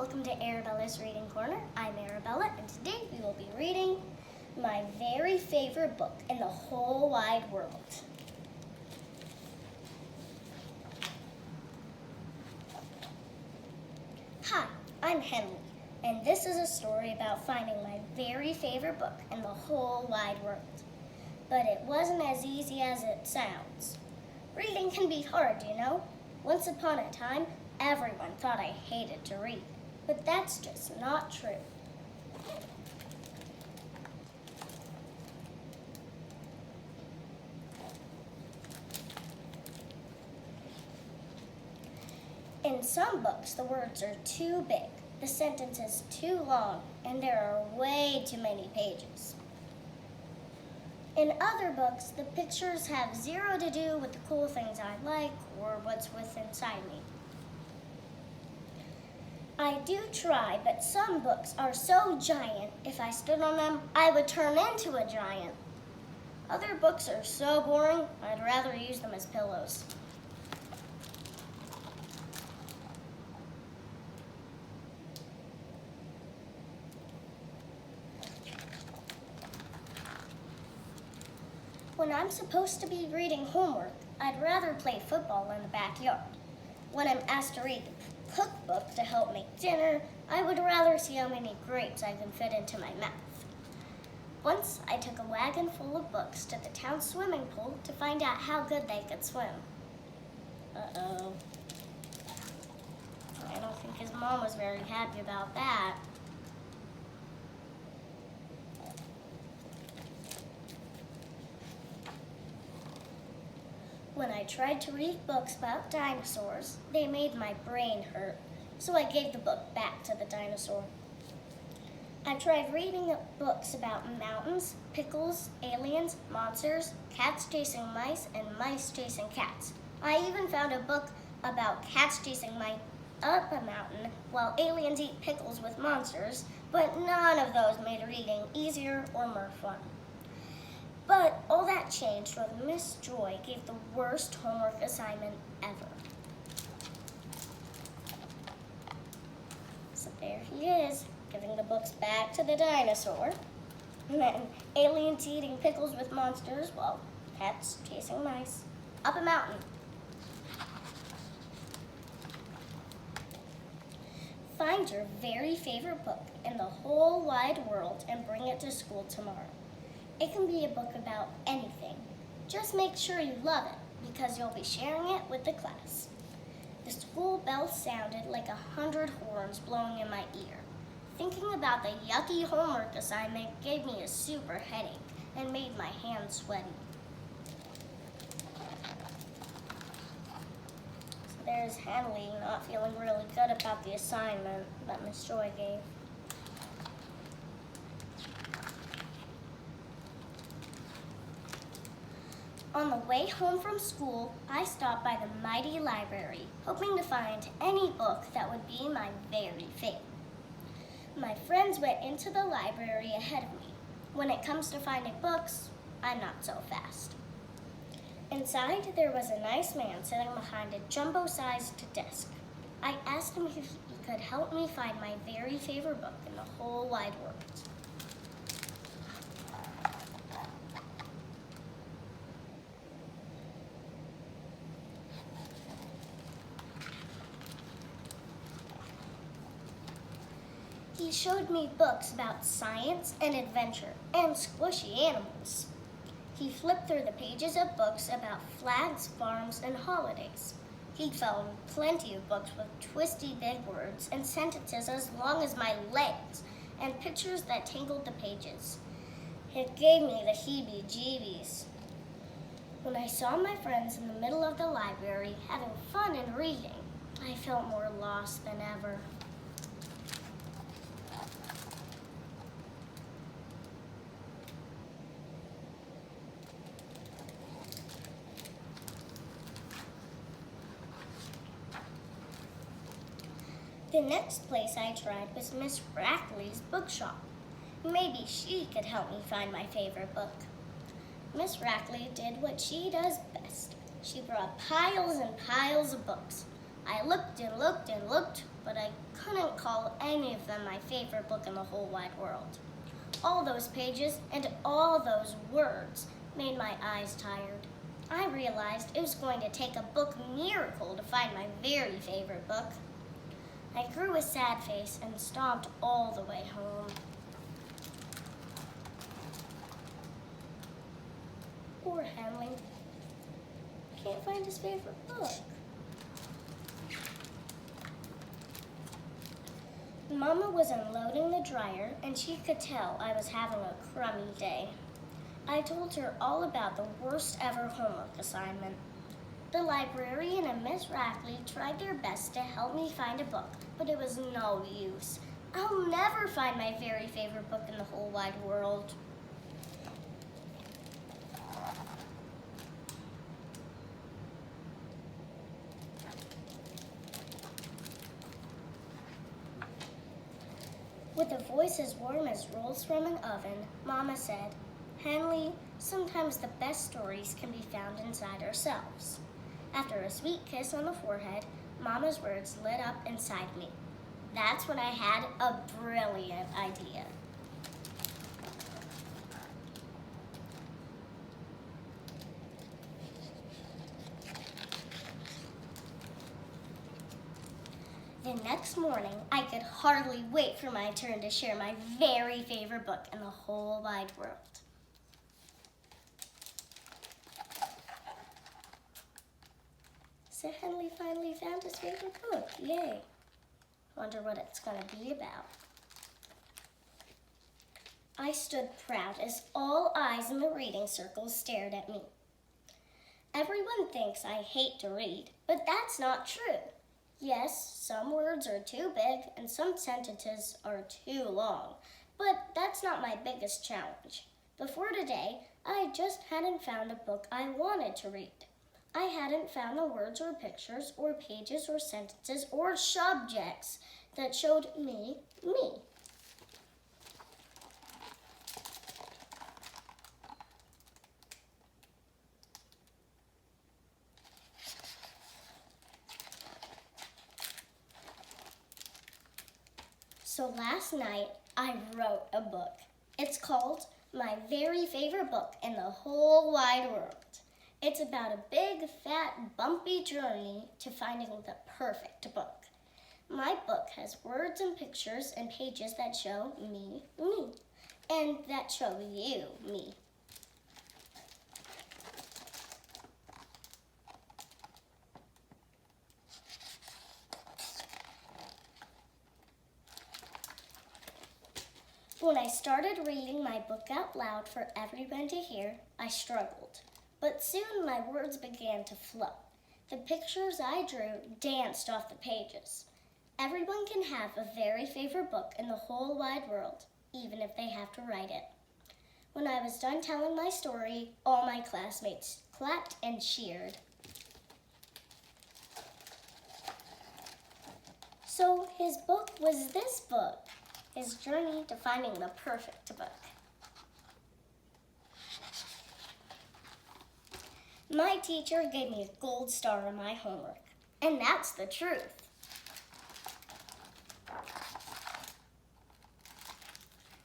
welcome to Arabella's Reading Corner. I'm Arabella, and today we will be reading my very favorite book in the whole wide world. Hi, I'm Henley, and this is a story about finding my very favorite book in the whole wide world. But it wasn't as easy as it sounds. Reading can be hard, you know. Once upon a time, everyone thought I hated to read, but that's just not true. In some books, the words are too big, the sentence is too long, and there are way too many pages. In other books, the pictures have zero to do with the cool things I like or what's inside me. I do try, but some books are so giant, if I stood on them, I would turn into a giant. Other books are so boring, I'd rather use them as pillows. When I'm supposed to be reading homework, I'd rather play football in the backyard. When I'm asked to read the cookbook to help make dinner, I would rather see how many grapes I can fit into my mouth. Once I took a wagon full of books to the town swimming pool to find out how good they could swim. Uh-oh. I don't think his mom was very happy about that. When I tried to read books about dinosaurs, they made my brain hurt, so I gave the book back to the dinosaur. I tried reading books about mountains, pickles, aliens, monsters, cats chasing mice, and mice chasing cats. I even found a book about cats chasing mice up a mountain while aliens eat pickles with monsters, but none of those made reading easier or more fun. But all that changed when Miss Joy gave the worst homework assignment ever. So there he is, giving the books back to the dinosaur. And then aliens eating pickles with monsters while cats chasing mice up a mountain. Find your very favorite book in the whole wide world and bring it to school tomorrow. It can be a book about anything. Just make sure you love it because you'll be sharing it with the class. The school bell sounded like 100 horns blowing in my ear. Thinking about the yucky homework assignment gave me a super headache and made my hands sweaty. So there's Henley not feeling really good about the assignment that Miss Joy gave. On the way home from school, I stopped by the mighty library, hoping to find any book that would be my very favorite. My friends went into the library ahead of me. When it comes to finding books, I'm not so fast. Inside, there was a nice man sitting behind a jumbo-sized desk. I asked him if he could help me find my very favorite book in the whole wide world. He showed me books about science and adventure and squishy animals. He flipped through the pages of books about flags, farms, and holidays. He found plenty of books with twisty big words and sentences as long as my legs and pictures that tangled the pages. It gave me the heebie-jeebies. When I saw my friends in the middle of the library having fun and reading, I felt more lost than ever. The next place I tried was Miss Rackley's bookshop. Maybe she could help me find my favorite book. Miss Rackley did what she does best. She brought piles and piles of books. I looked and looked and looked, but I couldn't call any of them my favorite book in the whole wide world. All those pages and all those words made my eyes tired. I realized it was going to take a book miracle to find my very favorite book. I grew a sad face and stomped all the way home. Poor Henley. Can't find his favorite book. Mama was unloading the dryer and she could tell I was having a crummy day. I told her all about the worst ever homework assignment. The librarian and Miss Rackley tried their best to help me find a book, but it was no use. I'll never find my very favorite book in the whole wide world. With a voice as warm as rolls from an oven, Mama said, "Henley, sometimes the best stories can be found inside ourselves." After a sweet kiss on the forehead, Mama's words lit up inside me. That's when I had a brilliant idea. The next morning, I could hardly wait for my turn to share my very favorite book in the whole wide world. So Henley finally found his favorite book. Yay. Wonder what it's going to be about. I stood proud as all eyes in the reading circle stared at me. Everyone thinks I hate to read, but that's not true. Yes, some words are too big and some sentences are too long, but that's not my biggest challenge. Before today, I just hadn't found a book I wanted to read. I hadn't found the words or pictures or pages or sentences or subjects that showed me. So last night, I wrote a book. It's called My Very Favorite Book in the Whole Wide World. It's about a big, fat, bumpy journey to finding the perfect book. My book has words and pictures and pages that show me, and that show you, me. When I started reading my book out loud for everyone to hear, I struggled. But soon my words began to flow. The pictures I drew danced off the pages. Everyone can have a very favorite book in the whole wide world, even if they have to write it. When I was done telling my story, all my classmates clapped and cheered. So his book was this book, his journey to finding the perfect book. My teacher gave me a gold star on my homework, and that's the truth.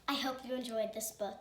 I hope you enjoyed this book.